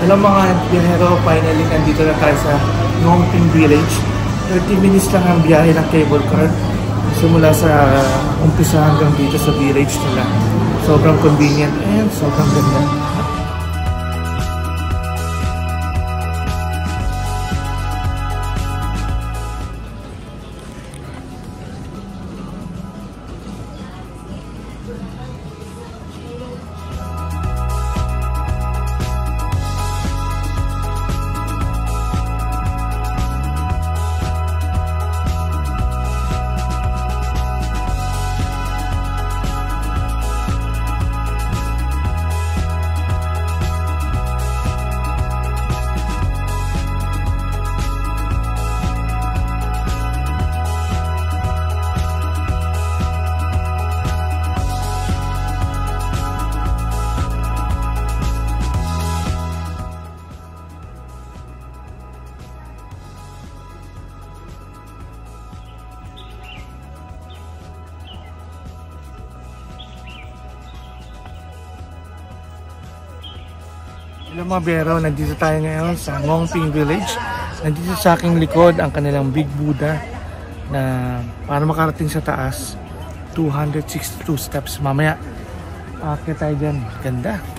Hello mga biyahero, finally nandito na tayo sa Ngongping Village. 30 minutes lang ang biyahe ng cable car. Simula sa umpisa hanggang dito sa village nila. Sobrang convenient and sobrang ganda. Hello mga biyahero, nandito tayo ngayon sa Ngongping Village. Nandito sa aking likod ang kanilang Big Buddha na para makarating sa taas 262 steps. Mamaya aakyat tayo dyan. Ganda.